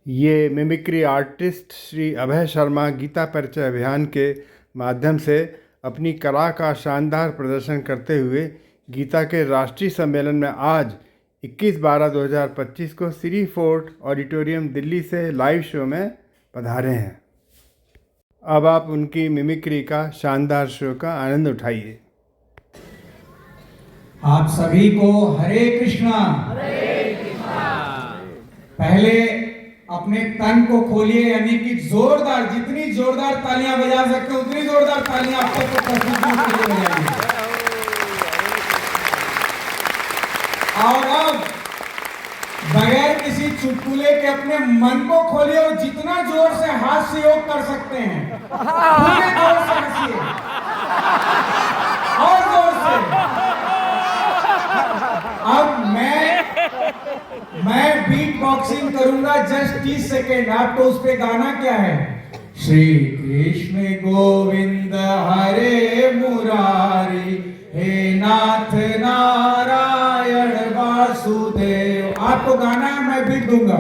ये mimicry artist Shri Abhay Sharma Gita परिचय अभियान के माध्यम से अपनी कला का शानदार प्रदर्शन करते हुए गीता के राष्ट्रीय सम्मेलन में आज 21/12/2025 को श्री फोर्ट ऑडिटोरियम दिल्ली से लाइव शो में पधारे हैं। अब आप उनकी मिमिक्री का शानदार शो का आनंद उठाइए। आप सभी को हरे कृष्णा। पहले अपने तन को खोलिए, यानी कि जोरदार, जितनी जोरदार तालियां बजा सकते हो उतनी जोरदार तालियां आप सबको प्रस्तुति के लिए बजाइए। और अब बगैर किसी चुटकुले के अपने मन को खोलिए और जितना जोर से हास्य योग कर सकते हैं पूरे जोर से हंसिए और जोर से। अब मैं बीट बॉक्सिंग करूंगा, जस्ट 30 सेकेंड। आपको उस पे गाना क्या है? श्री कृष्ण गोविंद हरे मुरारी, हे नाथ नारायण वासुदेव। आपको गाना है, मैं बीट दूंगा।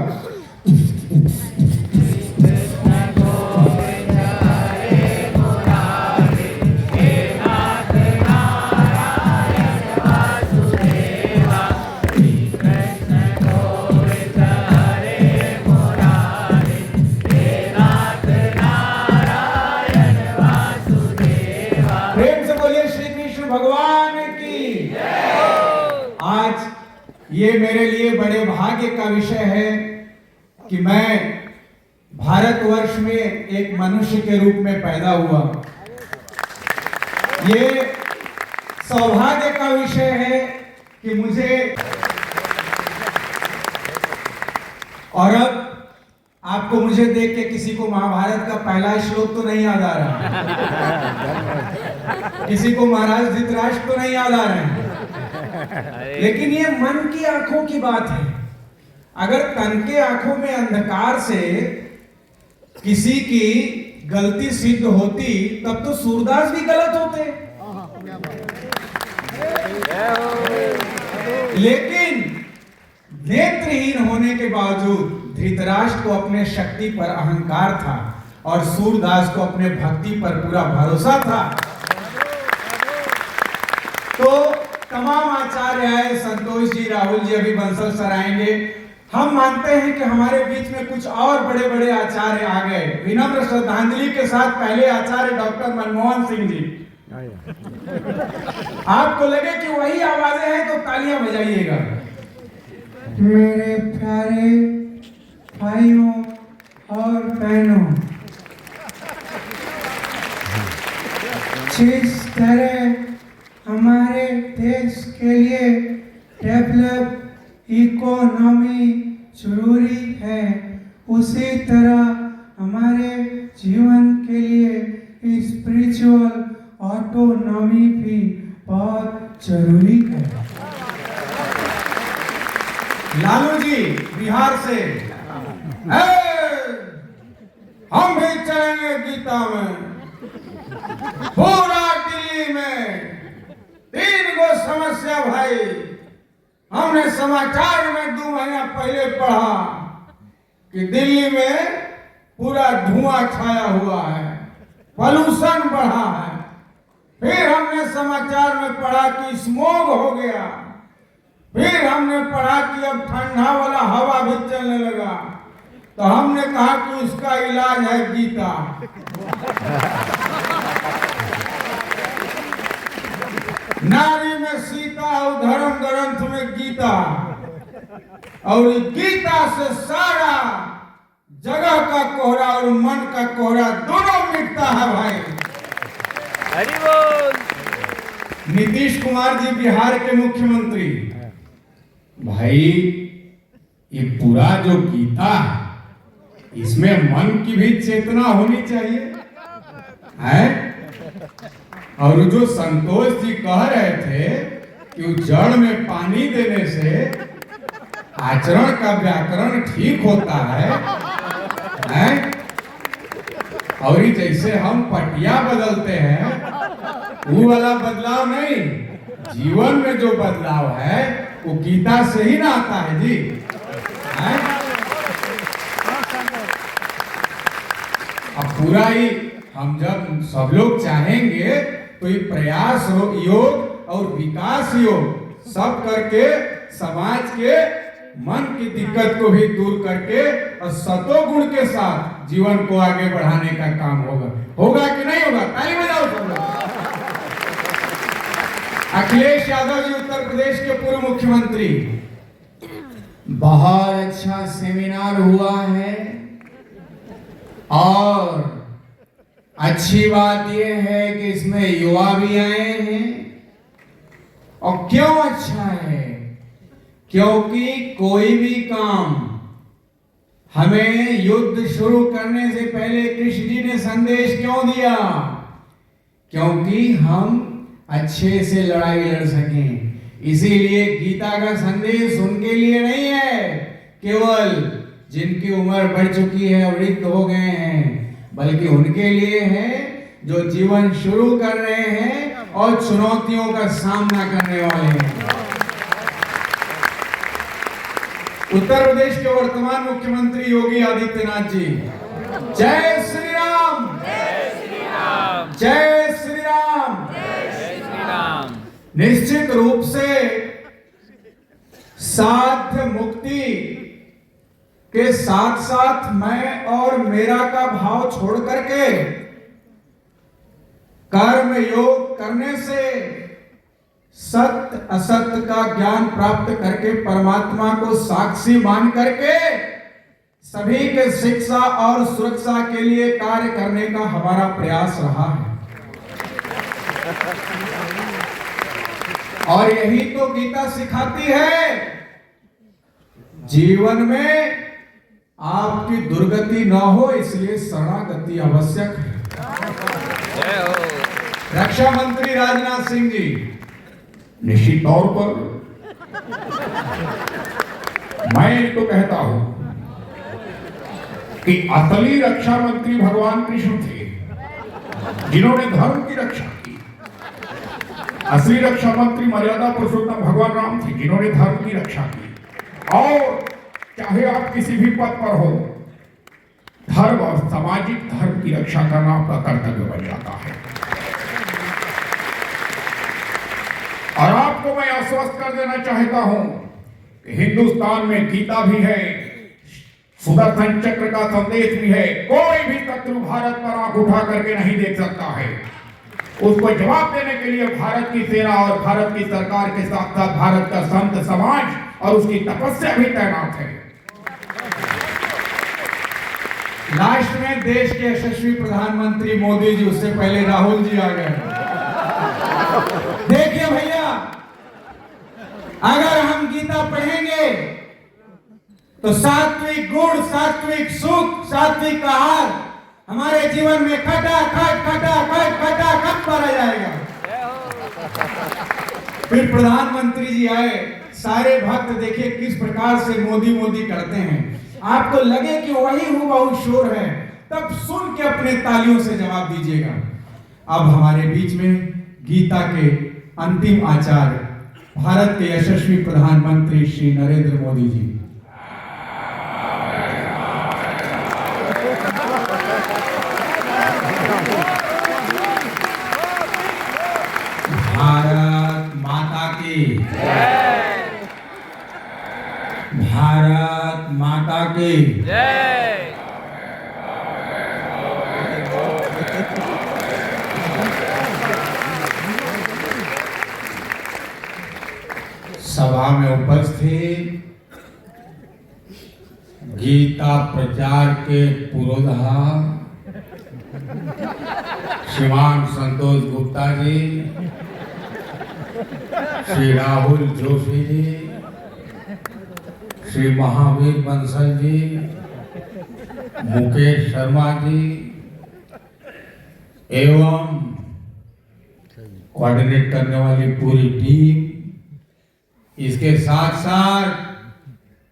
भगवान की। आज ये मेरे लिए बड़े भाग्य का विषय है कि मैं भारतवर्ष में एक मनुष्य के रूप में पैदा हुआ। ये सौभाग्य का विषय है कि मुझे, और अब आपको मुझे देख के किसी को महाभारत का पहला श्लोक तो नहीं याद आ रहा, किसी को महाराज धृतराष्ट्र तो नहीं याद आ रहे हैं, लेकिन ये मन की आंखों की बात है। अगर तन के आंखों में अंधकार से किसी की गलती सिद्ध होती तब तो सूरदास भी गलत होते। लेकिन नेत्रहीन होने के बावजूद धृतराष्ट्र को अपने शक्ति पर अहंकार था और सूरदास को अपने भक्ति पर पूरा भरोसा था। तो तमाम आचार्य आए, संतोष जी, राहुल जी अभी बंसल सर आएंगे। हम मानते हैं कि हमारे बीच में कुछ और बड़े बड़े आचार्य आ गए। विनम्र श्रद्धांजलि के साथ पहले आचार्य डॉक्टर मनमोहन सिंह जी। आपको लगे कि वही आवाजें हैं तो तालियां बजाइएगा। मेरे प्यारे भाइयों और बहनों, जिस तरह हमारे देश के लिए डेवलप इकोनॉमी जरूरी है, उसी तरह हमारे जीवन के लिए स्पिरिचुअल ऑटोनॉमी भी बहुत जरूरी है। लालू जी बिहार से, हम भी चलेंगे गीता में। पूरा दिल्ली में 3 गो समस्या भाई। हमने समाचार में 2 महीना पहले पढ़ा कि दिल्ली में पूरा धुआं छाया हुआ है, पॉल्यूशन बढ़ा है। फिर हमने समाचार में पढ़ा कि स्मॉग हो गया। फिर हमने पढ़ा कि अब ठंडा वाला हवा भी चलने लगा। तो हमने कहा कि उसका इलाज है गीता। नारी में सीता और धर्म ग्रंथ में गीता, और गीता से सारा जगह का कोहरा और मन का कोहरा दोनों मिटता है भाई। हरि बोल। नीतीश कुमार जी बिहार के मुख्यमंत्री, भाई ये पूरा जो गीता है इसमें मन की भी चेतना होनी चाहिए है। और जो संतोष जी कह रहे थे कि जड़ में पानी देने से आचरण का व्याकरण ठीक होता है? और जैसे हम पटिया बदलते हैं वो वाला बदलाव नहीं, जीवन में जो बदलाव है वो गीता से ही ना आता है जी। अब पूरा ही हम जब सब लोग चाहेंगे तो ये प्रयास योग और विकास योग सब करके समाज के मन की दिक्कत को भी दूर करके और सतोगुण के साथ जीवन को आगे बढ़ाने का काम होगा कि नहीं होगा? ताली बजाओ सब लोग। अखिलेश यादव जी उत्तर प्रदेश के पूर्व मुख्यमंत्री, बहुत अच्छा सेमिनार हुआ है और अच्छी बात यह है कि इसमें युवा भी आए हैं। और क्यों अच्छा है? क्योंकि कोई भी काम हमें युद्ध शुरू करने से पहले कृष्ण जी ने संदेश क्यों दिया? क्योंकि हम अच्छे से लड़ाई लड़ सकें। इसीलिए गीता का संदेश उनके लिए नहीं है केवल जिनकी उम्र बढ़ चुकी है, वृद्ध हो गए हैं, बल्कि उनके लिए है जो जीवन शुरू कर रहे हैं और चुनौतियों का सामना करने वाले हैं। उत्तर प्रदेश के वर्तमान मुख्यमंत्री योगी आदित्यनाथ जी, जय श्री राम, जय श्री राम, जय श्री राम, जय श्री राम। निश्चित रूप से साध्य मुक्ति के साथ साथ मैं और मेरा का भाव छोड़ करके कर्म योग करने से सत्य असत्य का ज्ञान प्राप्त करके परमात्मा को साक्षी मान करके सभी के शिक्षा और सुरक्षा के लिए कार्य करने का हमारा प्रयास रहा है। और यही तो गीता सिखाती है, जीवन में आपकी दुर्गति न हो इसलिए शरणागति आवश्यक है। रक्षा मंत्री राजनाथ सिंह जी, निश्चित तौर पर मैं तो कहता हूं कि असली रक्षा मंत्री भगवान कृष्ण थे जिन्होंने धर्म की रक्षा की। असली रक्षा मंत्री मर्यादा पुरुषोत्तम भगवान राम थे जिन्होंने धर्म की रक्षा की। और चाहे आप किसी भी पद पर हो, धर्म और सामाजिक धर्म की रक्षा करना आपका कर्तव्य बन जाता है। और आपको मैं आश्वस्त कर देना चाहता हूं कि हिंदुस्तान में गीता भी है, सुदर्शन चक्र का संदेश भी है। कोई भी शत्रु भारत पर आंख उठा करके नहीं देख सकता है। उसको जवाब देने के लिए भारत की सेना और भारत की सरकार के साथ साथ भारत का संत समाज और उसकी तपस्या भी तैनात है। लास्ट में देश के यशस्वी प्रधानमंत्री मोदी जी, उससे पहले राहुल जी आ गए। देखिए भैया, अगर हम गीता पढ़ेंगे तो सात्विक गुण, सात्विक सुख, सात्विक आहार हमारे जीवन में खटा खट खटा खट खटा खट भरा जाएगा। फिर प्रधानमंत्री जी आए, सारे भक्त देखिए किस प्रकार से मोदी मोदी करते हैं। आपको लगे कि वही हूबहू शोर है, तब सुन के अपने तालियों से जवाब दीजिएगा। अब हमारे बीच में गीता के अंतिम आचार्य, भारत के यशस्वी प्रधानमंत्री श्री नरेंद्र मोदी जी। भारत माता की जय, भारत माता की जय। सभा में उपस्थित गीता प्रचार के पुरोधा श्रीमान संतोष गुप्ता जी, श्री राहुल जोशी जी, श्री महावीर बंसल जी, मुकेश शर्मा जी एवं कोऑर्डिनेट करने वाली पूरी टीम, इसके साथ साथ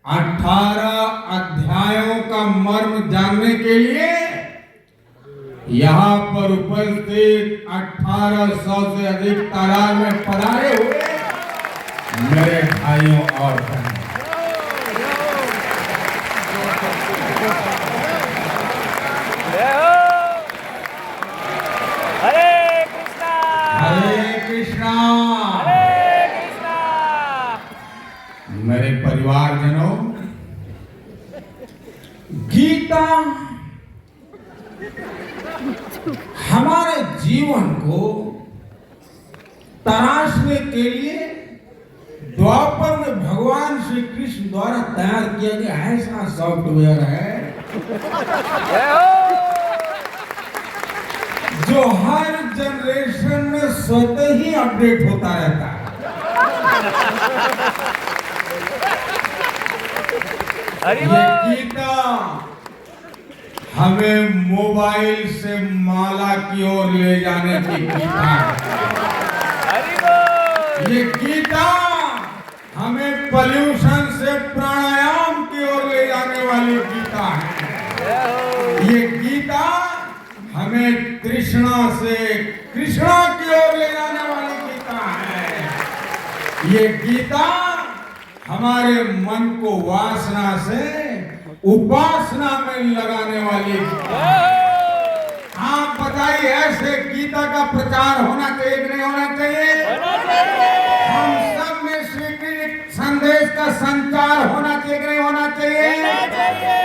18 अध्यायों का मर्म जानने के लिए यहाँ पर उपस्थित 1800 से अधिक तादाद में पधारे हुए मेरे भाइयों और बहनों, जय हो। गीता हमारे जीवन को तराशने के लिए द्वापर में भगवान श्री कृष्ण द्वारा तैयार किया गया ऐसा सॉफ्टवेयर है जो हर जनरेशन में स्वतः ही अपडेट होता रहता है। ये गीता हमें मोबाइल से माला की ओर ले जाने की गीता है। ये गीता हमें पोल्यूशन से प्राणायाम की ओर ले जाने वाली गीता है। ये गीता हमें कृष्णा से कृष्णा की ओर ले जाने वाली गीता है। ये गीता हमारे मन को वासना से उपासना में लगाने वाली गीता है। आप बताइए ऐसे गीता का प्रचार होना चाहिए कि नहीं होना चाहिए? हम सब में श्री कृष्ण संदेश का संचार होना चाहिए कि नहीं होना चाहिए?